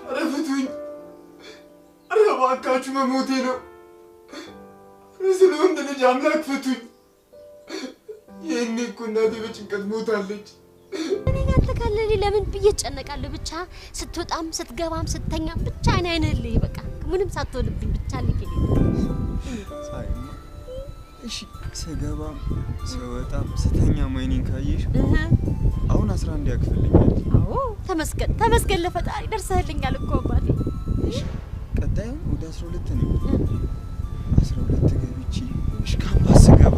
አረፈቱኝ አረባካችሁ መሞቴ ነው ስለሆነ ልጅ አምላክ ፈቱኝ የኔ እኮ እናቴ በጭንቀት ሞታለች እኔ ጋር ተካለለ ለምን ብየጨነቃለሁ ብቻ ስትወጣም ስትገባም ስተኛም ብቻ አይነልኝ በቃ ምንም ሳትወልብኝ ብቻ ልጅ ሳይማ እሺ ሰገባም ሰወጣም ስተኛ ማይኒን ካየሽ አሁን 11 ያክፈልኛል አዎ ተመስገን ለፈጣሪ ደርሰህልኛል እኮ አባቴ እሺ ቀጣዩ ወደ 12 ነው 12 ገብቼ እሺ ካምፓስ ገባ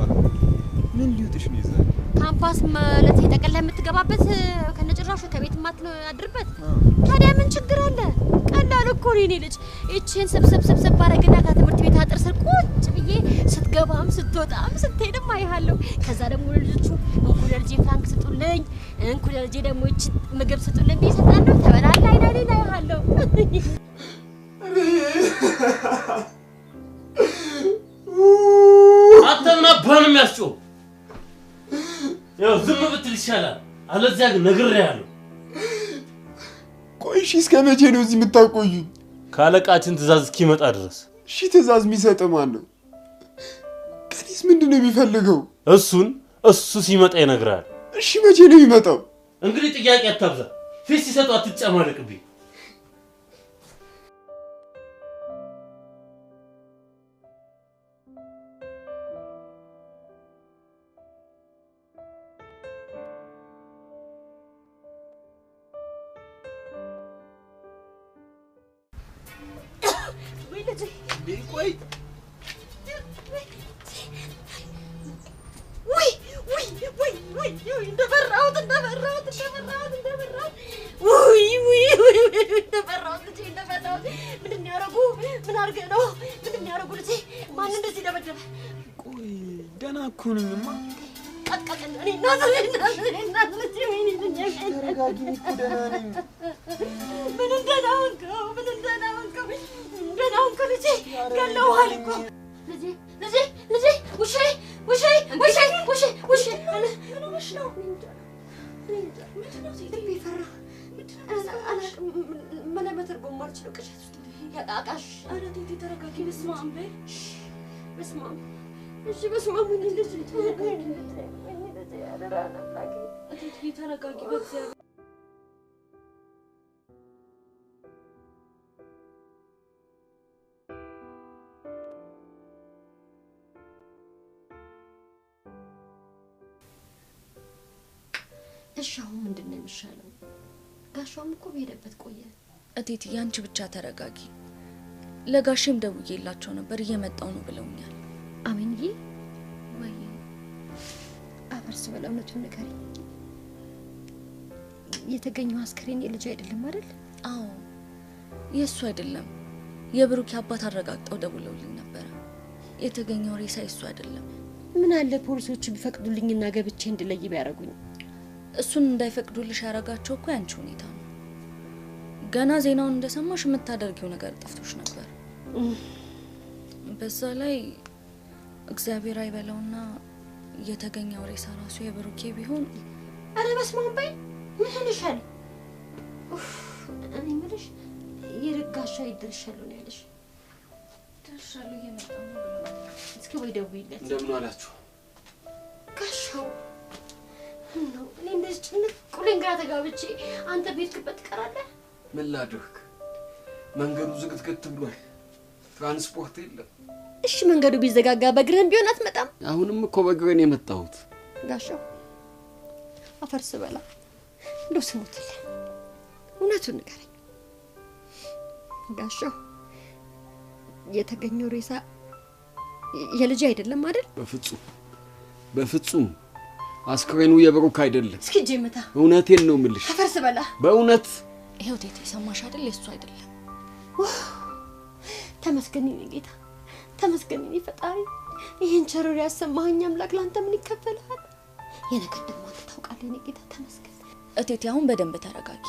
ምን ሊውጥሽ ነው ይዛል ካምፓስ ማለት የጠቀለ የምትገባበት ከነጭራሹ ከቤት ማትአድርበት ታዲያ ምን ችግር አለ ቀላል እኮ ነው የኔ ልጅ እቺን ሰብሰብ ባረግና ከትምህርት ቤት አጥር ስር ቁጭ ብዬ ስትገባም ስትወጣም ስትሄድም አይሃለሁ ከዛ ደግሞ ልጆቹ እንኩለልጄ ፍራንክ ስጡልኝ እንኩለልጄ ደግሞ እቺ ምግብ ስጡልኝ ቢሰጣለሁ ተበላላ አይናሌና አይሃለሁ አተምና ባንም ያስጮ ያው ዝም ብትል ይሻላል አለዚያ ግን ነግሬያለሁ ቆይ እሺ እስከ መቼ ነው እዚህ የምታቆዩኝ ካለቃችን ትእዛዝ እስኪመጣ ድረስ እሺ ትእዛዝ የሚሰጥ ማን ነው ከኔስ ምንድነው የሚፈልገው እሱ ሲመጣ ይነግራል እሺ መቼ ነው የሚመጣው እንግዲህ ጥያቄ አታብዛ ፊት ሲሰጡ አትጨማለቅብኝ እሻው ምንድነው የሚሻለው ጋሻውም እኮ በሄደበት ቆየ እቴት ያንቺ ብቻ ተረጋጊ ለጋሽም ደውዬላቸው ነበር እየመጣው ነው ብለውኛል አሜንዬ ወይ አፈርስ በላውነቱን ንገሪ የተገኘው አስከሬን የልጅ አይደለም አይደል አዎ የሱ አይደለም የብሩክ አባት አረጋግጠው ደውለውልኝ ነበር የተገኘው ሬሳ እሱ አይደለም ምን አለ ፖሊሶች ቢፈቅዱልኝና ገብቼ እንድለይ ቢያረጉኝ እሱን እንዳይፈቅዱልሽ ያረጋቸው እኮ ያንቺ ሁኔታ ነው ገና ዜናውን እንደሰማሽ የምታደርጊው ነገር ጠፍቶሽ ነበር በዛ ላይ እግዚአብሔር አይበለውና የተገኘው ሬሳ ራሱ የብሩኬ ቢሆን አረ በስማም በይ ምን ሆነሻል እኔ ምልሽ የርጋሻ ይደርሻል ነው ያለሽ ደርሻለሁ እየመጣሁ ነው እስኪ ወይ ደውይለት እንደምን አላችሁ ጋሻው ነው እኔ እንደዚህ ጭንቅ ቁሌን ጋር ተጋብቼ አንተ ቤትክበት ትቀራለህ ምን ላድርግ መንገዱ ዝግትግት ብሏል ትራንስፖርት የለም እሺ መንገዱ ቢዘጋጋ በእግርህም ቢሆን አትመጣም አሁንም እኮ በእግሬ ነው የመጣሁት ጋሻው አፈርስ በላ እንደው ስሙትልህ እውነቱን ንገረኝ ጋሻው የተገኘው ሬሳ የልጅ አይደለም አይደል በፍጹም አስከሬኑ የብሩክ አይደለም እስኪ ጀምታ እውነቴን ነው የምልሽ አፈርስ በላ በእውነት ይሄው ቴቴ ሰማሽ አይደል የሱ አይደለም ተመስገን ጌታ ተመስገን ፈጣሪ ይሄን ቸሮር ያሰማኸኝ አምላክ ላንተ ምን ይከፈላል የነገር ደግሞ ታውቃለህ ጌታ ተመስገን እቴቴ አሁን በደንብ ተረጋጊ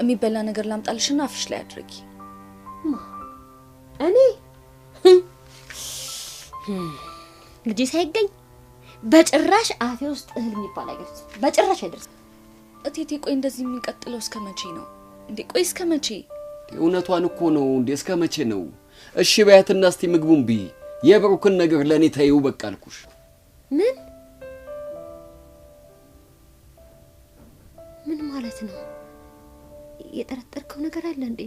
የሚበላ ነገር ላምጣልሽና አፍሽ ላይ አድርጊ እኔ ልጅ ሳይገኝ በጭራሽ አፌ ውስጥ እህል የሚባል አይደርስ በጭራሽ አይደርስ እቴቴ ቆይ እንደዚህ የሚቀጥለው እስከ መቼ ነው እንዴ ቆይ እስከ መቼ እውነቷን እኮ ነው እንዴ እስከ መቼ ነው እሺ ባያትና እስቲ ምግቡን ቢ የብሩክን ነገር ለኔ ታዩ በቃ አልኩሽ ምን ማለት ነው የጠረጠርከው ነገር አለ እንዴ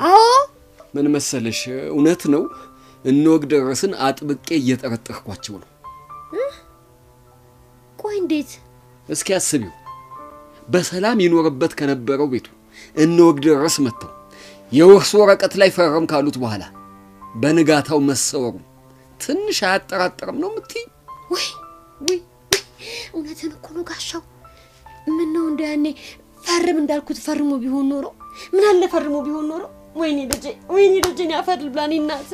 አዎ ምን መሰለሽ እውነት ነው እንወግ ደረስን አጥብቄ እየጠረጠርኳቸው ነው ቆይ እንዴት እስኪ አስቢው በሰላም ይኖርበት ከነበረው ቤቱ እንወግ ደረስ መጥተው የወርስ ወረቀት ላይ ፈረም ካሉት በኋላ በንጋታው መሰወሩ ትንሽ አያጠራጥርም ነው ምትይ ወይ እውነትን እኮ ነው ጋሻው ምን ነው እንደ ያኔ ፈርም እንዳልኩት ፈርሞ ቢሆን ኖሮ ምን አለ ፈርሞ ቢሆን ኖሮ ወይኔ ልጄ ያፈርል ብላኔ እናት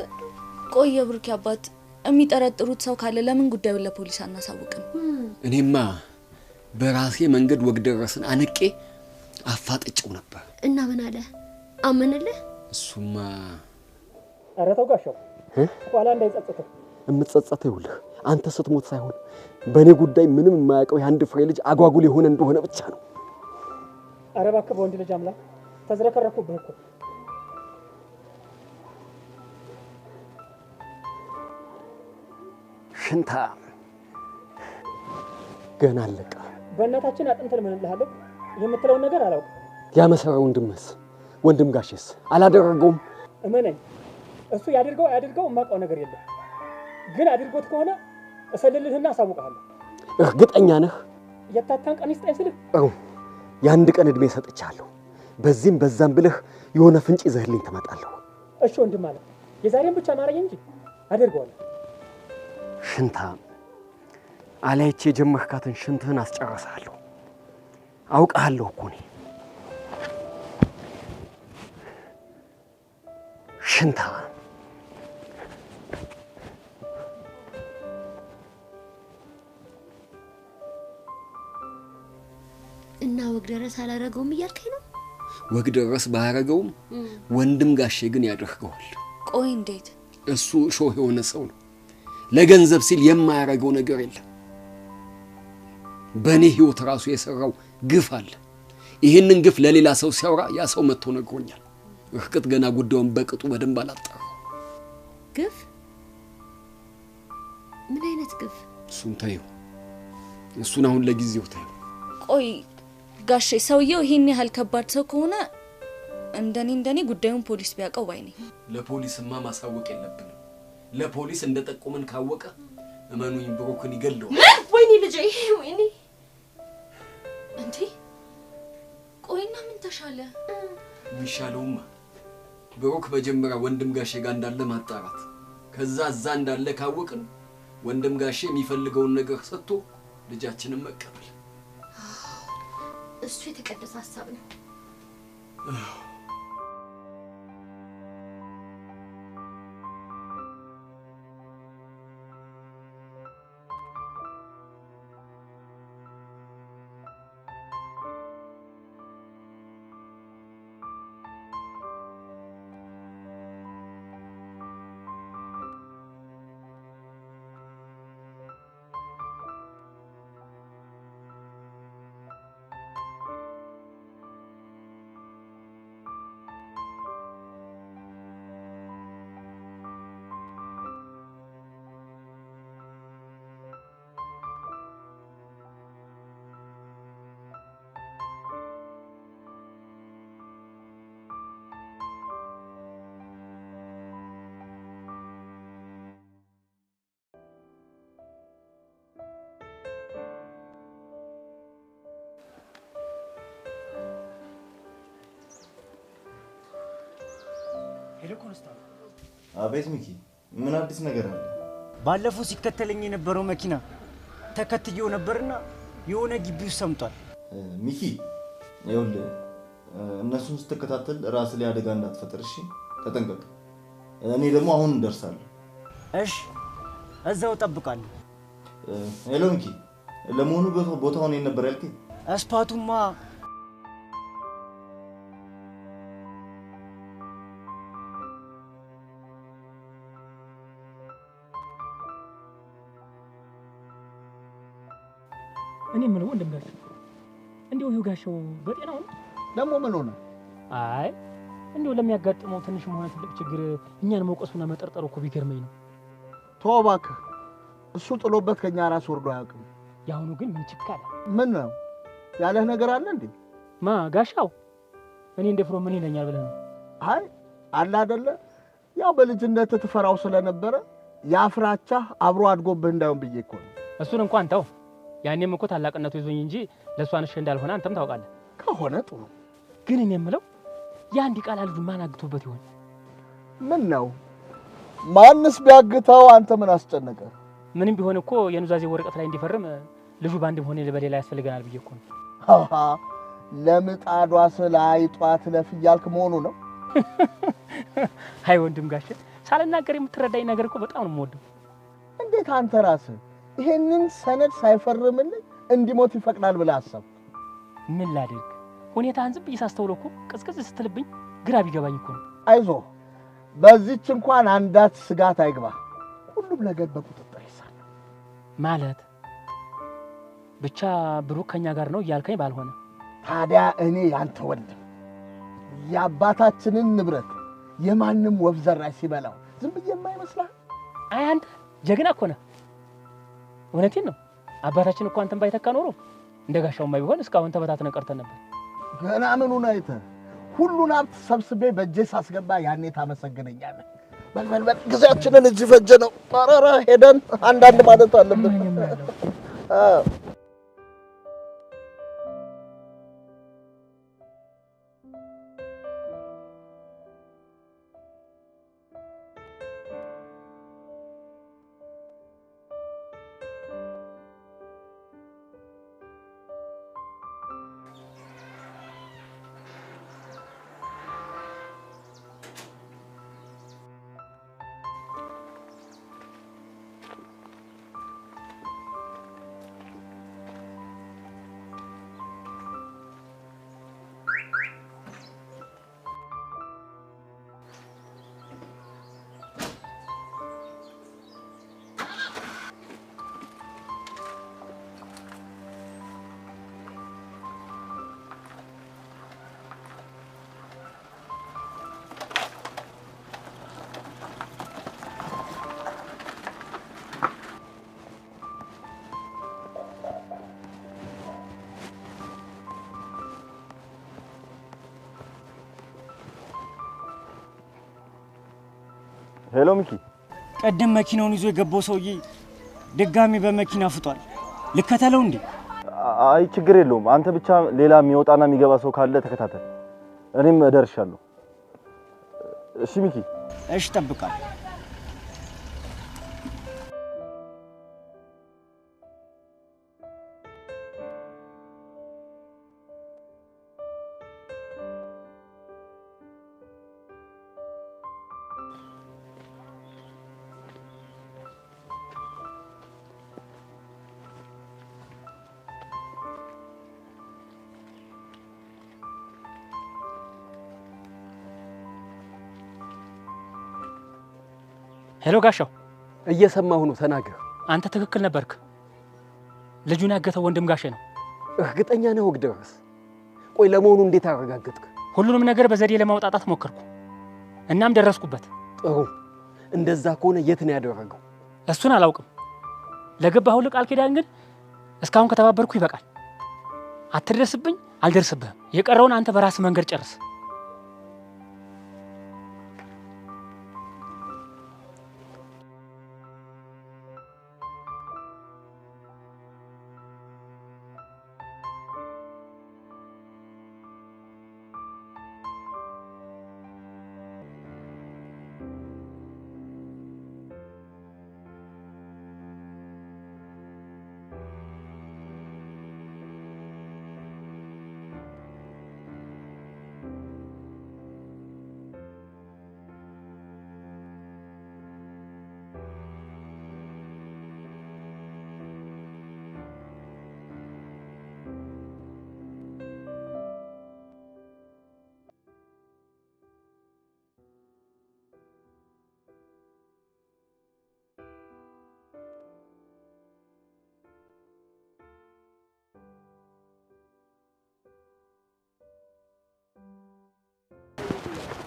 ቆይ የብሩክ አባት የሚጠረጥሩት ሰው ካለ ለምን ጉዳዩን ለፖሊስ አናሳውቅም እኔማ በራሴ መንገድ ወግ ደረስን አንቄ አፋጥጬው ነበር እና ምን አለ አመነልህ እሱማ አረተው ጋሻው ኋላ እንዳይጸጸተው እምትጸጸተው ይውልህ አንተ ስትሞት ሳይሆን በኔ ጉዳይ ምንም የማያውቀው የአንድ ፍሬ ልጅ አጓጉል የሆነ እንደሆነ ብቻ ነው አረባከ በወንድ ልጅ አምላክ ተዝረከረኩብህ እኮ ሽንታ ገና አለቀ በእናታችን አጥንተን ምን እንልሃለሁ የምትለው ነገር አላውቅ ያመሰረው ወንድም ጋሼስ አላደረገውም እመነኝ እሱ ያድርገው የማውቀው ነገር የለም ግን አድርጎት ከሆነ እሰልልህና አሳውቅሃለሁ እርግጠኛ ነህ የታታን ቀን ይስጠኝ ስልህ የአንድ ቀን እድሜ ሰጥቻለሁ በዚህም በዛም ብለህ የሆነ ፍንጭ ይዘህልኝ ትመጣለህ እሺ ወንድም ማለት የዛሬን ብቻ ማረኝ እንጂ አድርገዋለሁ ሽንታ አላይቼ የጀመርካትን ሽንትህን አስጨርሳለሁ አውቃለሁ እኮ እኔ ሽንታ እና ወግ ደረስ አላረገውም እያልከኝ ነው ወግ ደረስ ባያረገውም ወንድም ጋሼ ግን ያደርገዋል ቆይ እንዴት እሱ ሾህ የሆነ ሰው ነው ለገንዘብ ሲል የማያረገው ነገር የለም በኔ ህይወት ራሱ የሰራው ግፍ አለ ይሄንን ግፍ ለሌላ ሰው ሲያወራ ያ ሰው መጥቶ ነግሮኛል እርግጥ ገና ጉዳዩን በቅጡ በደንብ አላጣራው ግፍ ምን አይነት ግፍ እሱን ታዩ እሱን አሁን ለጊዜው ታዩ ቆይ ጋሼ ሰውየው ይሄን ያህል ከባድ ሰው ከሆነ እንደኔ ጉዳዩን ፖሊስ ቢያቀው ባይ ነኝ ለፖሊስማ ማሳወቅ የለብንም ለፖሊስ እንደጠቆመን ካወቀ እመኑኝ ብሩክን ይገለው ወይኔ ልጄ ወይኔ እንዴ ቆይና ምን ተሻለ ሚሻለውማ ብሩክ በጀመራ ወንድም ጋሼ ጋር እንዳለ ማጣራት ከዛ እንዳለ ካወቅን ወንድም ጋሼ የሚፈልገውን ነገር ሰጥቶ ልጃችንን መቀበል እሱ የተቀደሰ ሐሳብ ነው ሄሎ ኮንስታብል አቤት ሚኪ ምን አዲስ ነገር አለ ባለፈው ሲከተለኝ የነበረው መኪና ተከትየው ነበርና የሆነ ግቢ ውስጥ ሰምጧል ሚኪ ይኸውልህ እነሱን ስትከታተል ራስ ላይ አደጋ እንዳትፈጥር እሺ ተጠንቀቅ እኔ ደግሞ አሁን እንደርሳለሁ እሺ እዛው ጠብቃለሁ ሄሎ ሚኪ ለመሆኑ ቦታው ነው ነበር ያልከኝ አስፓቱማ እኔ የምለው ወንድም ጋሻው እንዴው ይኸው ጋሻው በጤናው ነው ደግሞ ምን ሆነ? አይ እንዴው ለሚያጋጥመው ትንሽ መሆን ትልቅ ችግር እኛን መውቀሱና መጠርጠሩ እኮ ቢገርመኝ ነው። ተው እባክህ፣ እሱ ጥሎበት ከኛ ራስ ወርዶ አያውቅም። ያሁኑ ግን ምን ችግር አለ? ምን ነው ያለህ ነገር አለ እንዴ? ማ ጋሻው እኔ እንደፍሮ ምን ይለኛል ብለህ ነው? አይ አለ አይደለ ያው በልጅነት ትፈራው ስለነበረ ያፍራቻ አብሮ አድጎብህ እንዳይሆን ብዬ እኮ ነው። እሱን እንኳን ተው፣ ያኔም እኮ ታላቅነቱ ይዞኝ እንጂ ለሷ አንሽ እንዳልሆነ አንተም ታውቃለህ። ከሆነ ጥሩ። ግን እኔ የምለው ያንዲ ቃል ልጅ ማን አግቶበት ይሆን? ምን ነው ማንስ ቢያግተው አንተ ምን አስጨነቀ? ምንም ቢሆን እኮ የኑዛዜ ወረቀት ላይ እንዲፈርም ልጁ ባንድም ሆነ በሌላ ያስፈልገናል ብዬ እኮ ነው። ለምጣዷ ስለ አይጧ ትለፍ እያልክ መሆኑ ነው? አይ ወንድም ጋሼ ሳልናገር የምትረዳኝ ነገር እኮ በጣም ነው የምወደው። እንዴት አንተ ራስህ ይሄንን ሰነድ ሳይፈርምልኝ እንዲሞት ይፈቅዳል ብለህ አሰብክ? ምን ላድርግ? ሁኔታህን ዝም ብዬ ሳስተውለው እኮ ቅዝቅዝ ስትልብኝ ግራ ቢገባኝ እኮ ነው። አይዞህ፣ በዚህች እንኳን አንዳች ስጋት አይግባ። ሁሉም ነገር በቁጥጥር ይሳል። ማለት ብቻ ብሩክ ከኛ ጋር ነው እያልከኝ ባልሆነ። ታዲያ እኔ ያንተ ወንድም የአባታችንን ንብረት የማንም ወፍ ዘራሽ ሲበላው ዝም ብዬ የማይመስልህ? አይ አንተ ጀግና እኮ ነህ። እውነቴን ነው። አባታችን እኮ አንተን ባይተካ ኖሮ እንደ ጋሻውማ ቢሆን እስካሁን ተበታትነን ቀርተን ነበር። ገና ምኑን አይተህ ሁሉን ሀብት ሰብስቤ በእጄ ሳስገባ ያኔ ታመሰግነኛለህ። በልበልበል ጊዜያችንን እዚህ ፈጀ ነው። ኧረ ሄደን አንዳንድ ማለት አለብን። ሄሎ ሚኪ፣ ቀደም መኪናውን ይዞ የገባው ሰውዬ ድጋሚ በመኪና ፍጧል። ልከተለው እንዴ? አይ ችግር የለውም። አንተ ብቻ ሌላ የሚወጣና የሚገባ ሰው ካለ ተከታተል፣ እኔም እደርሻለሁ። እሺ ሚኪ? እሺ ጠብቃለሁ። ሄሎ ጋሻው፣ እየሰማሁ ነው፣ ተናገር። አንተ ትክክል ነበርክ። ልጁን ያገተው ወንድም ጋሼ ነው። እርግጠኛ ነህ ወግደረስ? ቆይ ለመሆኑ እንዴት አረጋገጥክ? ሁሉንም ነገር በዘዴ ለማውጣጣት ሞከርኩ፣ እናም ደረስኩበት። ጥሩ። እንደዛ ከሆነ የት ነው ያደረገው? እሱን አላውቅም። ለገባኸው ቃል ኪዳን ግን እስካሁን ከተባበርኩ ይበቃል። አትደርስብኝ፣ አልደርስብህም። የቀረውን አንተ በራስህ መንገድ ጨርስ።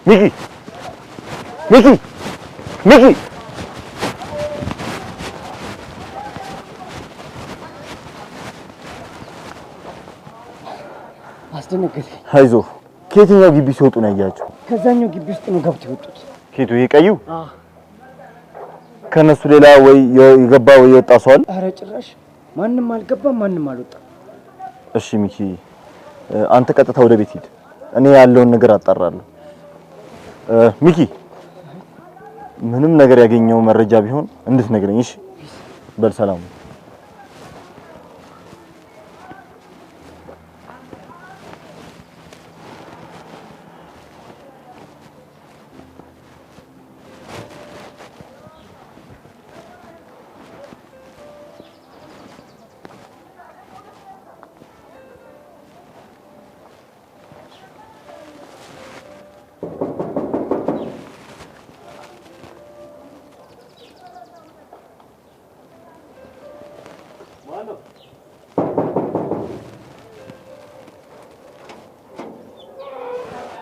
ሚኪ አስደነገጠኝ። አይዞህ። ከየትኛው ግቢ ሲወጡ ነው ያያቸው? ከዛኛው ግቢ ውስጥ ነው ገብተው የወጡት። ከየቱ? ይሄ ቀዩ? ከነሱ ሌላ ወይ የገባ ወይ የወጣ ሰው አለ? ኧረ ጭራሽ ማንም አልገባም፣ ማንም አልወጣም። እሺ ሚኪ፣ አንተ ቀጥታ ወደ ቤት ሂድ። እኔ ያለውን ነገር አጣራለሁ። ሚኪ፣ ምንም ነገር ያገኘው መረጃ ቢሆን እንድትነግረኝ እሺ? በል ሰላም።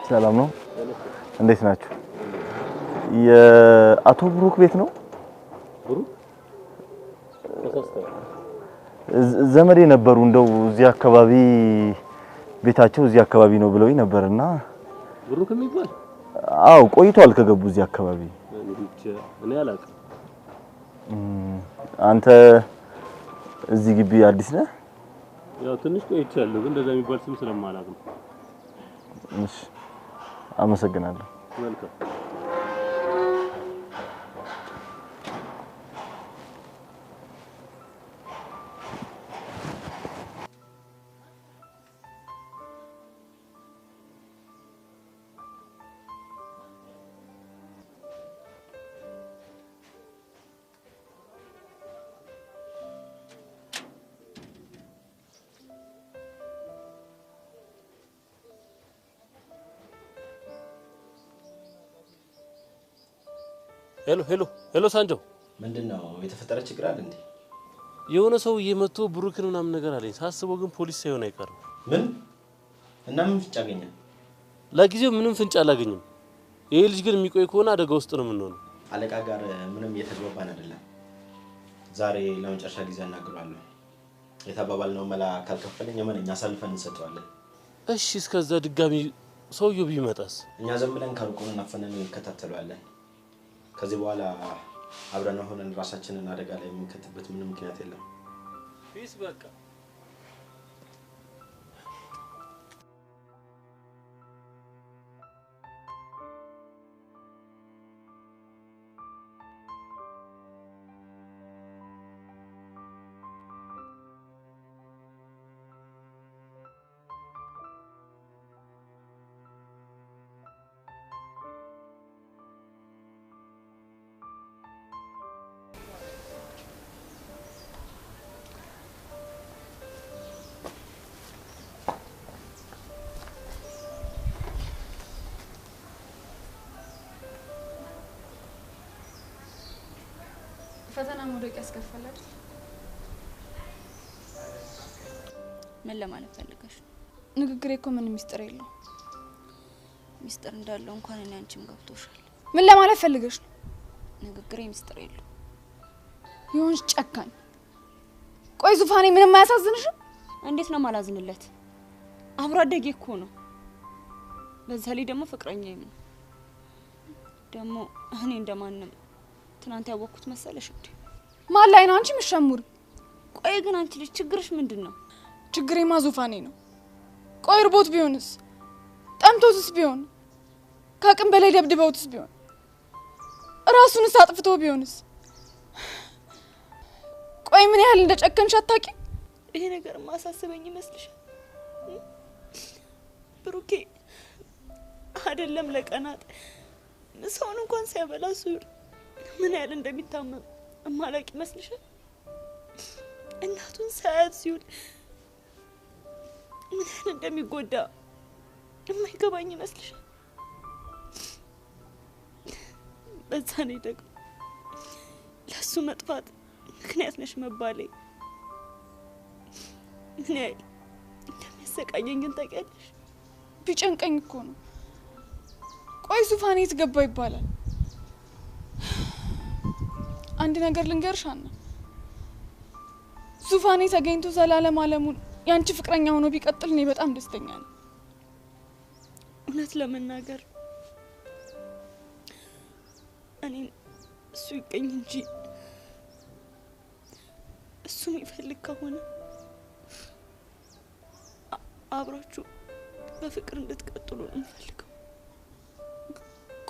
ሰላም ነው? እንዴት ናችሁ? የአቶ ብሩክ ቤት ነው? ብሩክ ዘመዴ ነበሩ። እንደው እዚህ አካባቢ ቤታቸው እዚህ አካባቢ ነው ብለውኝ ነበርና። ብሩክ የሚባል? አዎ፣ ቆይቷል ከገቡ እዚህ አካባቢ። እኔ አላውቅም። አንተ እዚህ ግቢ አዲስ ነህ? ያው ትንሽ ቆይቻለሁ፣ ግን እንደዛ የሚባል ስም ስለማላውቅ ነው። እሺ፣ አመሰግናለሁ። መልካም። ሄሎ ሳንጆ፣ ምንድነው የተፈጠረ ችግር አለ እንዴ? የሆነ ሰው እየመጡ ብሩክን ምናምን ነገር አለኝ። ሳስበው ግን ፖሊስ ሳይሆን አይቀርም። ምን እና ምን ፍንጭ አገኘ? ለጊዜው ምንም ፍንጭ አላገኝም። ይሄ ልጅ ግን የሚቆይ ከሆነ አደጋ ውስጥ ነው የምንሆነው። አለቃ ጋር ምንም እየተግባባን አይደለም። ዛሬ ለመጨረሻ ጊዜ አናግረዋለሁ። የተባባልነው መላ ካልከፈለኝ የመነኛ አሳልፈን እንሰጠዋለን። እሺ፣ እስከዛ ድጋሚ ሰውየው ቢመጣስ? እኛ ዝም ብለን ከሩቁን እናፈነን እንከታተለዋለን። ከዚህ በኋላ አብረን ሆነን ራሳችንን አደጋ ላይ የምንከትበት ምንም ምክንያት የለም። ፒስ በቃ ፈተና መውደቅ ያስከፈላል። ምን ለማለት ፈልገሽ? ንግግሬ እኮ ምን ሚስጥር የለው። ሚስጥር እንዳለው እንኳን እኔ አንቺም ገብቶሻል። ምን ለማለት ፈልገሽ ነው? ንግግሬ ሚስጥር የለው። ይሁንሽ ጨካኝ። ቆይ ዙፋኔ ምንም አያሳዝንሽም? እንዴት ነው ማላዝንለት? አብሮ አደጌ እኮ ነው። በዛ ላይ ደግሞ ፍቅረኛዬ ነው። ደግሞ እኔ እንደማንም ትናንት ያወቅኩት መሰለሽ እንዴ? ማን ላይ ነው አንቺ ምሸሙሪ? ቆይ ግን አንቺ ልጅ ችግርሽ ምንድነው? ችግሬማ ዙፋኔ ነው። ቆይ ርቦት ቢሆንስ? ጠምቶትስ ቢሆን? ከአቅም በላይ ደብድበውትስ ቢሆን? ራሱንስ አጥፍቶ ቢሆንስ? ቆይ ምን ያህል እንደጨከንሽ አታውቂ? ይሄ ነገር ማሳሰበኝ ይመስልሻል? ብሩኬ አይደለም ለቀናት ሰውን እንኳን ሲያበላ ሱር ምን ያህል እንደሚታመም ማላቂ ይመስልሻል? እናቱን ሳያት ሲውል ምን ያህል እንደሚጎዳ የማይገባኝ ይመስልሻል? በዛ ላይ ደግሞ ለሱ መጥፋት ምክንያት ነሽ መባሌ ምን ያህል እንደሚያሰቃየኝ ግን ታውቂያለሽ? ቢጨንቀኝ እኮ ነው። ቆይ ዙፋኔ ትገባ ይባላል። አንድ ነገር ልንገርሽ አና ዙፋኔ ተገኝቶ ዘላለም ዓለሙን ያንቺ ፍቅረኛ ሆኖ ቢቀጥል እኔ በጣም ደስተኛ ነኝ። እውነት ለመናገር እኔ እሱ ይገኝ እንጂ እሱ የሚፈልግ ከሆነ አብራችሁ በፍቅር እንድትቀጥሉ ነው የምፈልገው።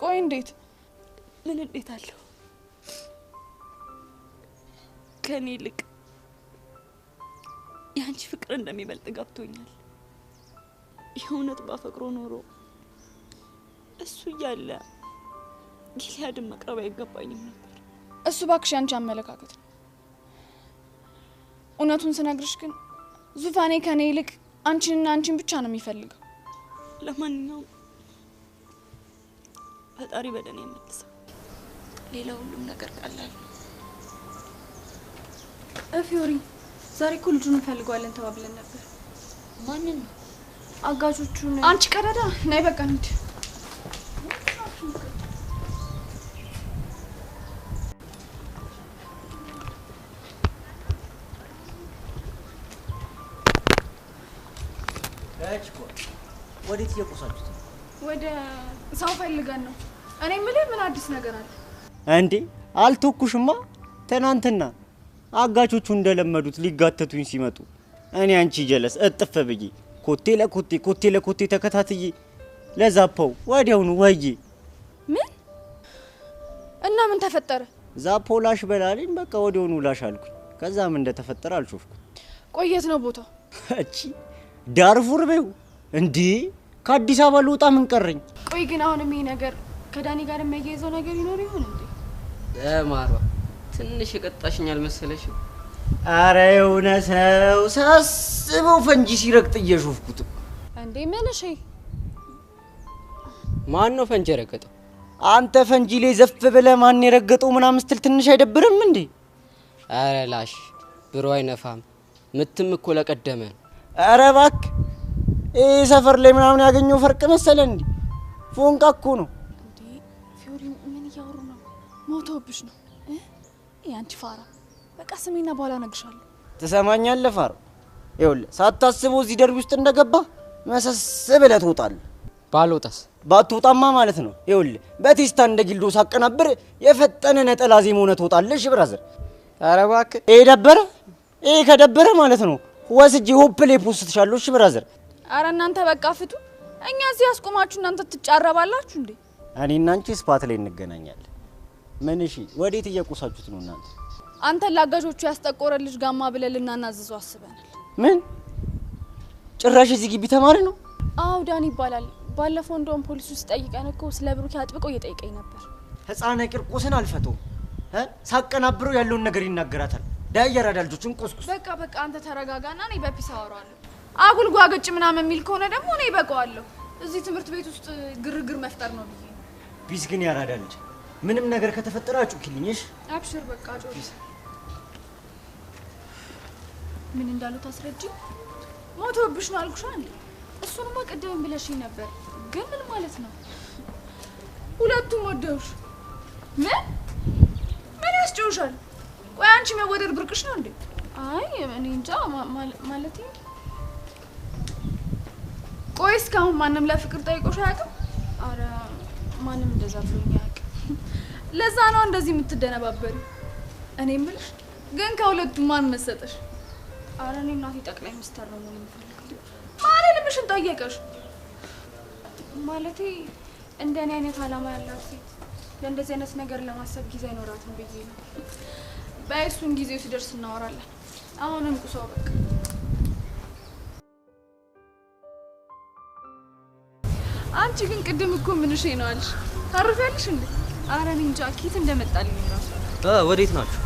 ቆይ እንዴት? ምን እንዴት አለው? ከኔ ይልቅ ያንቺ ፍቅር እንደሚበልጥ ገብቶኛል። የእውነት ባፈቅሮ ኖሮ እሱ እያለ ጊልያድን መቅረብ አይገባኝም ነበር። እሱ ባክሽ ያንቺ አመለካከት ነው። እውነቱን ስነግርሽ ግን ዙፋኔ ከኔ ይልቅ አንቺን ብቻ ነው የሚፈልገው። ለማንኛውም ፈጣሪ በደኔ ይመልሰው። ሌላ ሁሉም ነገር ቀላል ነው። ፊዮሪ ዛሬ እኮ ልጁን እንፈልገዋለን ተባብለን ነበር። ማንን? አጋጆቹን። አንቺ ቀዳዳ ነይ በቃ እንሂድ። ወዴት እየቆሳችሁት? ወደ ሰው ፈልገን ነው። እኔ የምልህ ምን አዲስ ነገር አለ እንዴ? አልተኩሽማ። ትናንትና አጋቾቹ እንደለመዱት ሊጋተቱኝ ሲመጡ እኔ አንቺ ጀለስ እጥፍ ብዬ ኮቴ ለኮቴ ተከታትዬ ለዛፓው ወዲያውኑ ወዬ። ምን እና ምን ተፈጠረ? ዛፓው ላሽ በላልኝ። በቃ ወዲያውኑ ላሽ አልኩኝ። ከዛ ምን እንደተፈጠረ አልሾፍኩም። ቆየት ነው ቦታው? እቺ ዳርፉር በው እንዴ! ከአዲስ አበባ ልወጣ ምን ቀረኝ? ቆይ ግን አሁንም ይሄ ነገር ከዳኒ ጋር የሚያያይዘው ነገር ይኖር ይሆን እንዴ? ማሯ ትንሽ የቀጣሽኝ አልመሰለሽም? አረ የሆነ ሰው ሳስበው ፈንጂ ሲረግጥ እየሾፍኩት እንዴ። ምን? እሺ ማን ነው ፈንጂ የረገጠው? አንተ ፈንጂ ላይ ዘፍ ብለህ ማን የረገጠው ምናምን ስትል ትንሽ አይደብርም እንዴ? አረ ላሽ ብሮ አይነፋም። ምትም እኮ ለቀደመ። አረ እባክህ ሰፈር ላይ ምናምን ያገኘው ፈርቅ መሰለ እንዴ? ፎንቃ እኮ ነው እንዴ። ፊዮሪ ምን እያወሩ ነው? ሞቶብሽ ነው ያንቺ ፋራ። በቃ ስሜና በኋላ እነግርሻለሁ። ትሰማኛለህ ፋራ? ይኸውልህ ሳታስበው እዚህ ደርቢ ውስጥ እንደገባ መሰስ ብለህ ትወጣለህ። ባልወጣስ? ባትወጣማ ማለት ነው ይኸውልህ በቴስታ እንደ ጊልዶ ሳቀናብር የፈጠነ ነጠላ ዜማ ሆነህ ትወጣለሽ ብራዘር። ኧረ እባክህ ይሄ ከደበረ ማለት ነው ወስጄ ሆፕ ላይ ፖስትሻለሁ። እሺ ብራዘር። አረ እናንተ በቃ ፍቱ። እኛ እዚህ ያስቆማችሁ እናንተ ትጫረባላችሁ እንዴ? እኔና አንቺ ስፓት ላይ እንገናኛለን። ምን? እሺ ወዴት እየቆሳችሁት ነው እናንተ? አንተ ላጋጆቹ ያስጠቆረ ልጅ ጋማ ብለን ልናናዝዘው አስበናል። ምን? ጭራሽ እዚህ ግቢ ተማሪ ነው? አው ዳኒ ይባላል። ባለፈው እንደውም ፖሊስ ውስጥ ጠይቀን እኮ ስለ ብሩክ አጥብቆ እየጠየቀኝ ነበር። ህፃነ ቂርቆስን አልፈተውም። ሳቀናብረው ያለውን ነገር ይናገራታል። ዳያራዳ ልጆችን ቆስቁስ። በቃ አንተ ተረጋጋና እኔ በፒስ አወራለሁ። አጉል ጓገጭ ምናምን የሚል ከሆነ ደግሞ እኔ በቃዋለሁ። እዚህ ትምህርት ቤት ውስጥ ግርግር መፍጠር ነው ብዬ። ፒስ ግን ያራዳ ልጅ ምንም ነገር ከተፈጠረ አጩክልኝሽ። አብሽር በቃ ጆሪስ። ምን እንዳሉ ታስረጂ? ሞቶብሽ ነው አልኩሽ አንዴ። እሱንማ ቀደም ብለሽኝ ነበር። ግን ምን ማለት ነው? ሁለቱም ወደውሽ? ምን ያስጨውሻል? ቆይ አንቺ መወደድ ብርቅሽ ነው እንዴ? አይ እኔ እንጃ ማለት ቆይ እስካሁን ማንም ለፍቅር ጠይቆሽ አያውቅም? አረ ማንም እንደዛ ብሎኝ አያውቅም። ለዛ ነው እንደዚህ የምትደነባበሪ። እኔ የምልሽ ግን ከሁለቱም ማን መሰጠሽ? አረ እኔ እናቴ ጠቅላይ ሚኒስትር ነው የምፈልገው። ማለት ልብሽን ጠየቀሽ? ማለቴ እንደኔ አይነት አላማ ያላት ሴት ለእንደዚህ አይነት ነገር ለማሰብ ጊዜ አይኖራትም ብዬ ነው። በእሱን ጊዜው ሲደርስ እናወራለን። አሁንም ቁሶ በቃ አንቺ ግን ቅድም እኮ ምንሽ ነው አልሽ? ታርፊያለሽ እንዴ? አረ እኔ እንጃ ኪት እንደመጣልኝ ራሱ። ወዴት ናችሁ?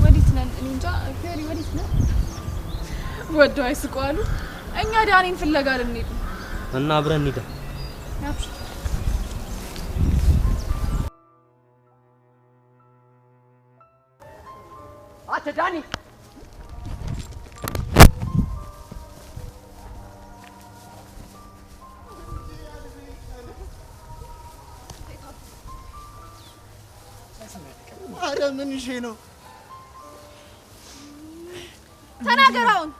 ወዴት ነን? እኔ እንጃ። ፌሪ ወዴት ነን? ወደው አይስቋሉ። እኛ ዳኒን ፍለጋ ልንሄድ ነው። እና አብረን እንሂድ። ያብሽ አተ ዳኒ ሚሼ ነው። ተናገራውን።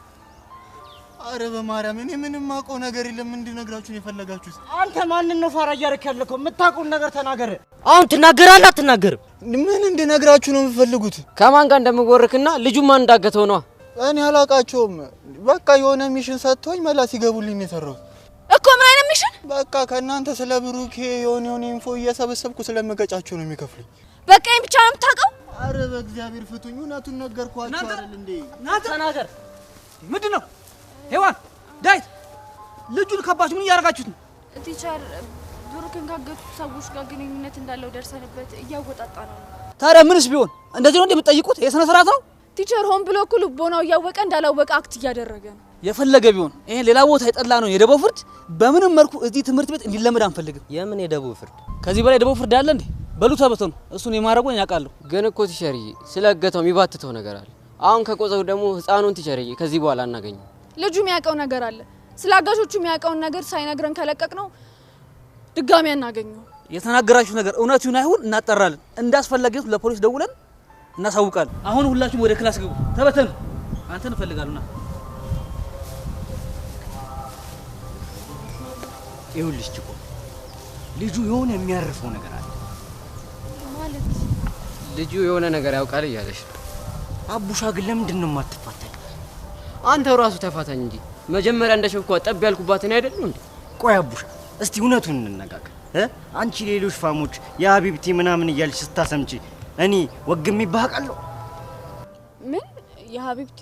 አረ በማርያም እኔ ምንም ማውቀው ነገር የለም። እንድነግራችሁ ነው የፈለጋችሁት? አንተ ማንን ነው ፋራ እያደረክ ያለከው? የምታውቀውን ነገር ተናገር። አሁን ትናገራለህ አትናገርም? ምን እንድነግራችሁ ነው የምትፈልጉት? ከማን ጋር እንደምወርክና ልጁ ማን እንዳገተው ነው? እኔ አላውቃቸውም። በቃ የሆነ ሚሽን ሰጥቶኝ መላ ሲገቡልኝ ነው የሰራሁት እኮ። ምን አይነት ሚሽን? በቃ ከእናንተ ስለ ብሩኬ የሆነ ኢንፎ እየሰበሰብኩ ስለምቀጫቸው ነው የሚከፍሉኝ። በቃ ይሄን ብቻ ነው የምታውቀው? አረ በእግዚአብሔር ፍቱኝ። እውነቱን ነገርኳችሁ አይደል እንዴ? ተናገር። ምንድን ነው ሄዋን ዳዊት ልጁን ከባችሁ ምን እያደረጋችሁት ነው? ቲቸር ብሩክን ካገቱት ሰዎች ጋር ግንኙነት እንዳለው ደርሰንበት እያወጣጣ ነው። ታዲያ ምንስ ቢሆን እንደዚህ ነው እንደምትጠይቁት? የስነ ስርዓት ነው። ቲቸር ሆን ብሎ እኮ ልቦናው እያወቀ እንዳላወቀ አክት እያደረገ ነው። የፈለገ ቢሆን ይሄን ሌላ ቦታ የጠላ ነው የደቦ ፍርድ በምንም መልኩ እዚህ ትምህርት ቤት እንዲለመድ አንፈልግም። የምን የደቦ ፍርድ? ከዚህ በላይ ደቦ ፍርድ አለ እንዴ? በሉ ተበተኑ። እሱን የማረጉን ያውቃለሁ። ግን እኮ ቲቸርዬ ስለገተው የሚባትተው ነገር አለ። አሁን ከቆዘው ደግሞ ህፃኑን ቲቸርዬ ከዚህ በኋላ አናገኘው። ልጁ የሚያውቀው ነገር አለ። ስለ አጋሾቹ የሚያውቀውን ነገር ሳይነግረን ከለቀቅ ነው ድጋሚ አናገኘው። የተናገራችሁ ነገር እውነት ይሁን አይሁን እናጠራለን። እንዳስፈላጊው ለፖሊስ ደውለን እናሳውቃለን። አሁን ሁላችሁም ወደ ክላስ ግቡ። ተበተኑ። አንተን እፈልጋለሁና ይኸውልሽ ጭቆ ልጁ የሆነ የሚያርፈው ነገር አለ ማለት። ልጁ የሆነ ነገር ያውቃል እያለሽ ነው። አቡሻ ግን ለምንድን ነው የማትፋታኝ? አንተው ራሱ ተፋታኝ እንጂ መጀመሪያ እንደሸፍኳ ጠብ ያልኩባት እኔ አይደል እንዴ? ቆይ አቡሻ እስቲ እውነቱን እንነጋገር። አንቺ ሌሎች ፋሞች የሀቢብቲ ምናምን እያልሽ ስታሰምጪ እኔ ወግም ይባቃለሁ። ምን የሀቢብቲ?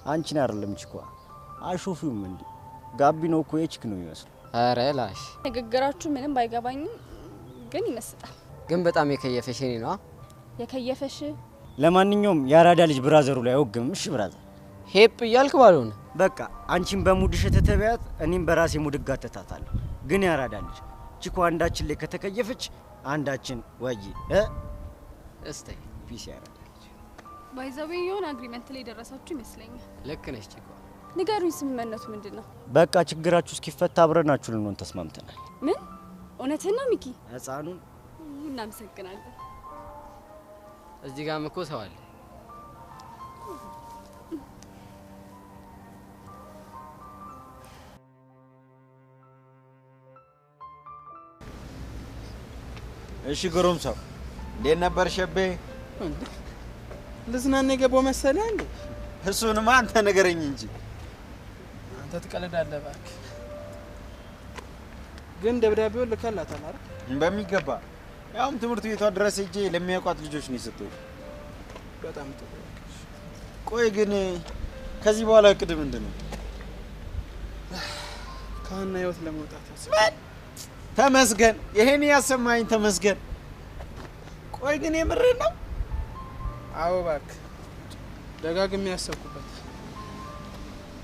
አንቺን አይደለም ጭቆ አሾፊውም እንዴ? ጋቢኖ እኮ የችክ ነው ይመስል። አረ ላሽ ንግግራችሁ ምንም ባይገባኝም ግን ይመስጣል። ግን በጣም የከየፈሽ እኔ ነው የከየፈሽ። ለማንኛውም የአራዳ ልጅ ብራዘሩ ላይ ወግም። እሺ ብራዘር ሄፕ እያልክ ባልሆነ በቃ አንቺን በሙድሽ ተተበያት፣ እኔም በራሴ ሙድ ጋተታታለሁ። ግን ያራዳ ልጅ ቺኮ አንዳችን ላይ ከተከየፈች አንዳችን ወይ እስቲ ፒስ ያራዳ ልጅ ባይዘው የሆነ አግሪመንት ላይ ደረሳችሁ ይመስለኛል። ልክ ነሽ ቺኮ። ንገሩኝ፣ ስምምነቱ ምንድነው? በቃ ችግራችሁ እስኪፈታ አብረናችሁ ልንሆን ተስማምተናል። ምን? እውነትህን ነው ሚኪ? ህፃኑን እናመሰግናለን። እዚህ ጋር እኮ ሰው አለ። እሺ ጎረምሳው እንዴት ነበር ሸቤ? ልዝናና የገባው መሰለህ እንዴ? እሱንማ አንተ ነገረኝ እንጂ አንተ ትቀልዳለህ እባክህ። ግን ደብዳቤውን ልከላታል አይደል? በሚገባ ያውም ትምህርት ቤቷ ድረስ ሄጄ ለሚያውቋት ልጆች ነው የሰጠው። በጣም ጥሩ። ቆይ ግን ከዚህ በኋላ እቅድ ምንድን ነው? ከሀና ህይወት ለመውጣት ተመስገን፣ ይሄን ያሰማኝ ተመስገን። ቆይ ግን የምርህ ነው? አዎ እባክህ፣ ደጋግሜ ያሰብኩበት።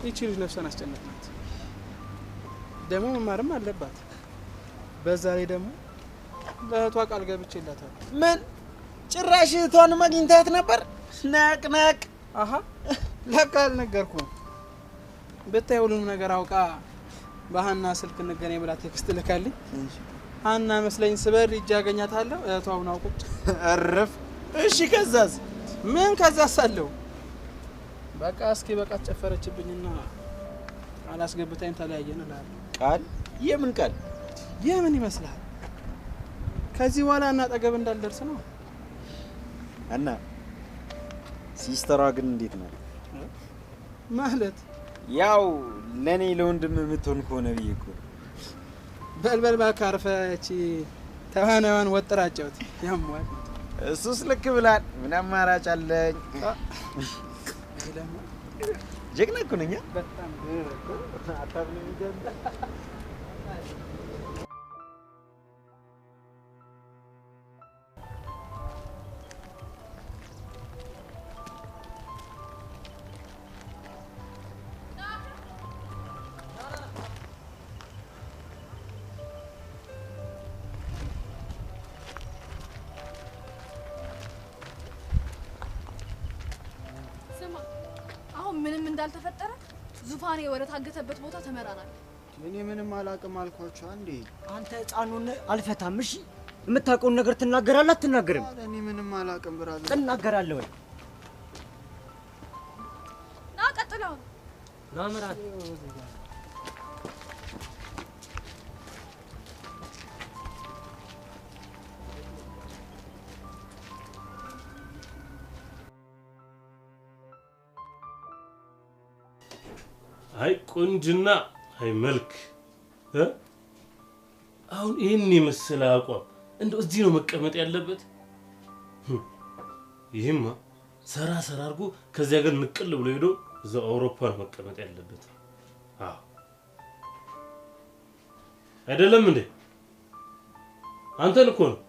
ይቺ ልጅ ነፍሷን አስጨነቅናት። ደግሞ መማርም አለባት። በዛ ላይ ደግሞ ለእህቷ ቃል ገብቼላታለሁ። ምን ጭራሽ እህቷን አግኝታት ነበር? ነቅ አሃ ለካ አልነገርኩም። ብታይ ሁሉንም ነገር አውቃ በሀና ስልክ እንገናኝ ብላ ቴክስት ልካልኝ። ሀና መስለኝ ስበር እጅ አገኛታለሁ። እህቷን አውቁት አረፍ። እሺ ከዛስ? ምን ከዛስ አለው? በቃ እስኪ በቃ ተጨፈረችብኝና አላስገብታኝ ተለያየን እላለሁ። ቃል? የምን ቃል? የምን ይመስላል? ከዚህ በኋላ እናጠገብ እንዳልደርስ ነው። እና ሲስተሯ ግን እንዴት ነው ማለት? ያው ለኔ ለወንድም የምትሆን ከሆነ ብዬ እኮ። በልበል እባክህ አርፈህ እቺ ተዋናዋን ወጥራጨውት ያሟል። እሱስ ልክ ብላል። ምን አማራጭ አለኝ? ጀግና እኮ ነኝ። በጣም አታብለኝ ጀግና። ምንም እንዳልተፈጠረ ዙፋኔ ወደ ታገተበት ቦታ ተመራናል። እኔ ምንም አላቅም አልኳችሁ አንዴ። አንተ ህፃኑን አልፈታም። እሺ የምታውቀውን ነገር ትናገራለህ አትናገርም? እኔ ምንም አላውቅም ብራዘር። ትናገራለህ ወይ? ና ቀጥለው። ና ምራት። አይ ቁንጅና፣ አይ መልክ አሁን ይሄን የመሰለ አቋም እንደው እዚህ ነው መቀመጥ ያለበት? ይሄማ ሰራ አድርጎ ከዚያ ጋር ንቅል ብሎ ሄዶ እዛው አውሮፓ ነው መቀመጥ ያለበት። አዎ አይደለም እንዴ? አንተን እኮ ነው።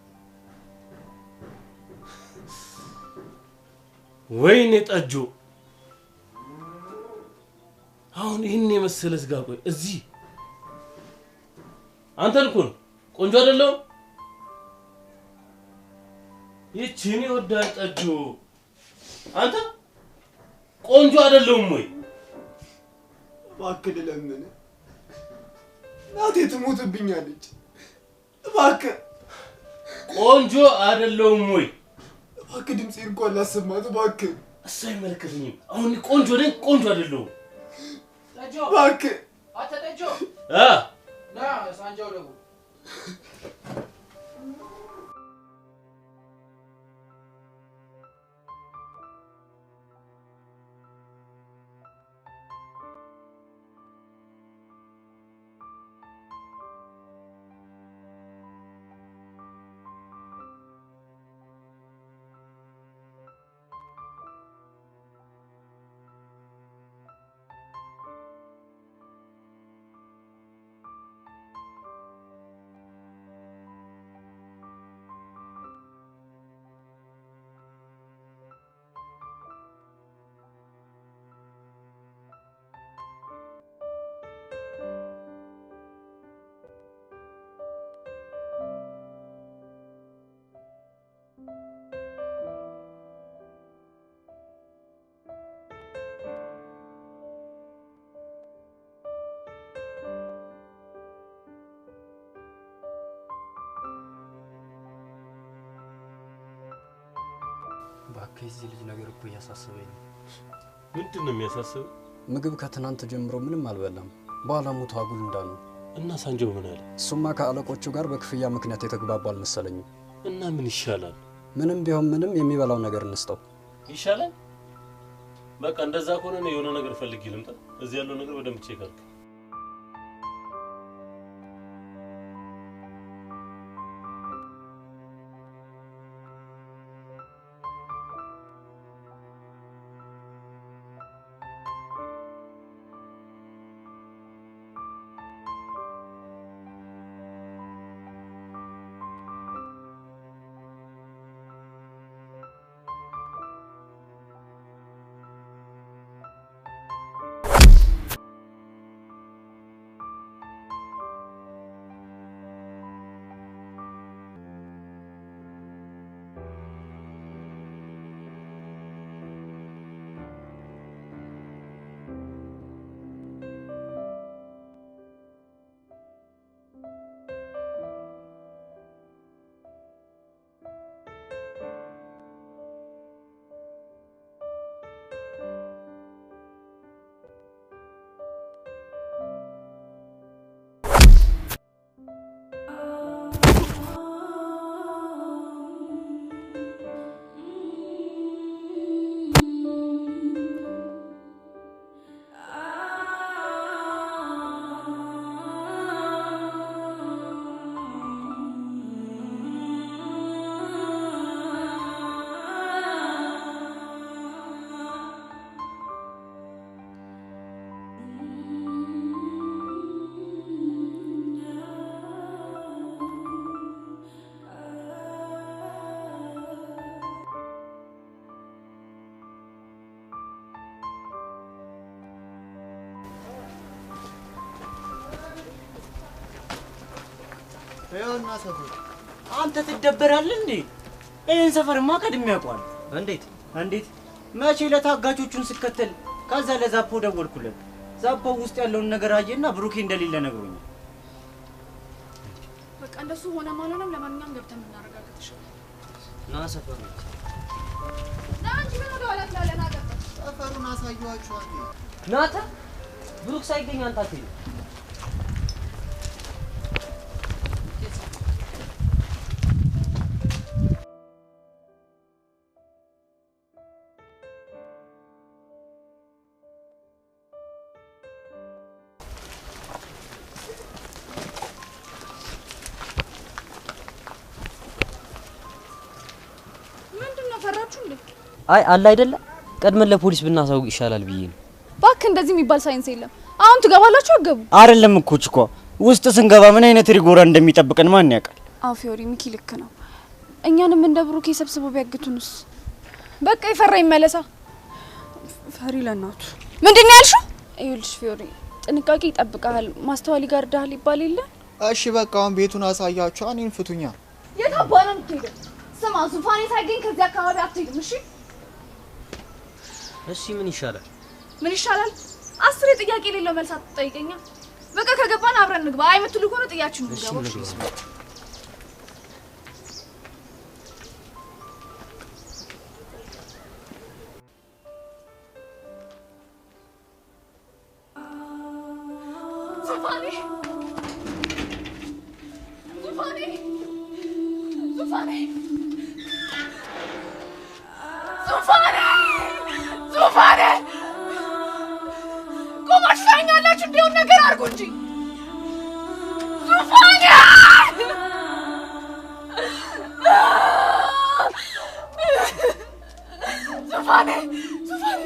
ወይኔ ጠጆ፣ አሁን ይሄን የመሰለ ስጋ ቆይ እዚህ አንተን እኮ ነው። ቆንጆ አይደለም? ይቺን ይወዳል ጠጆ። አንተ ቆንጆ አይደለም ወይ? እባክህ ለምን ናቴ ትሞትብኛለች። እባክህ ቆንጆ አይደለም ወይ? እባክህ ድምጼን እንኳን ላሰማት እባክህ። እሱ አይመለከተኝም። አሁን ቆንጆ ነኝ ቆንጆ አይደለም? ጠጆ እባክህ አተ ጠጆ ና ሳንጃው ደግሞ ከዚህ ልጅ ነገር እኮ እያሳሰበኝ ነው። ምንድን ነው የሚያሳስበው? ምግብ ከትናንት ጀምሮ ምንም አልበላም። በኋላ ሞቶ አጉል እንዳኑ እና ሳንጃው ምን አለ? እሱማ ከአለቆቹ ጋር በክፍያ ምክንያት የተግባባ አልመሰለኝም። እና ምን ይሻላል? ምንም ቢሆን ምንም የሚበላው ነገር እንስጠው ይሻላል። በቃ እንደዛ ከሆነ ነው የሆነ ነገር ፈልጊ ልምጣ። እዚህ ያለው ነገር በደንብ ቼክ አድርግ። ይኸውና ሰፈር አንተ ትደበራለህ እንዴ? ይሄን ሰፈርማ ቀድሜ ያውቀዋል። እንዴት መቼ ለታጋቾቹን ስከተል ከዛ ለዛፖ ደወልኩለት። ዛፖ ውስጥ ያለውን ነገር አየና ብሩኬ እንደሌለ ነግሮኛል። በቃ እንደሱ ሆነ ማለንም ለማንኛውም ገብተን እናረጋግጥ ይሻላል። ና ሰፈሩ ና እንጂ ምን ወደ ኋላ ትላለህ? ና ገብተን ሰፈሩን አሳየኋችሁ። ናታ ብሩክ ሳይገኝ አንተ አትሄድም። አይ አለ አይደለ ቀድመን ለፖሊስ ብናሳውቅ ይሻላል ብዬ ነው። እባክህ እንደዚህ የሚባል ሳይንስ የለም። አሁን ትገባላችሁ አገቡ አይደለም እኮ ችኳ ውስጥ ስንገባ ምን አይነት ሪጎራ እንደሚጠብቀን ማን ያውቃል? አዎ ፊዮሪ ሚኪ ልክ ነው። እኛንም እንደ ብሩክ ሰብስበው ቢያግቱንስ? በቃ ይፈራ ይመለሳ። ፈሪ ለናቱ ምንድነው ያልሽው? ይኸውልሽ ፊዮሪ ጥንቃቄ ይጠብቃል፣ ማስተዋል ይጋርዳል ይባል የለ? እሺ በቃ አሁን ቤቱን አሳያችሁ፣ እኔን ፍቱኛ። የታባና ምትሄደው? ስማ ዙፋኔ ሳይገኝ ከዚህ አካባቢ አትሄድም። እሺ እሺ ምን ይሻላል? ምን ይሻላል? 10 ጥያቄ የሌለው መልስ አትጠይቀኛ። በቃ ከገባን አብረን እንግባ። አይ የምትሉ ከሆነ ጥያችሁ ነው። ዙፋኔ ዙፋኔ ዙፋኔ ዙፋኔ ዙፋኔ ቆማሽ ታኛላችሁ። እንደው ነገር አድርጉ እንጂ ዙፋኔ ዙፋኔ ዙፋኔ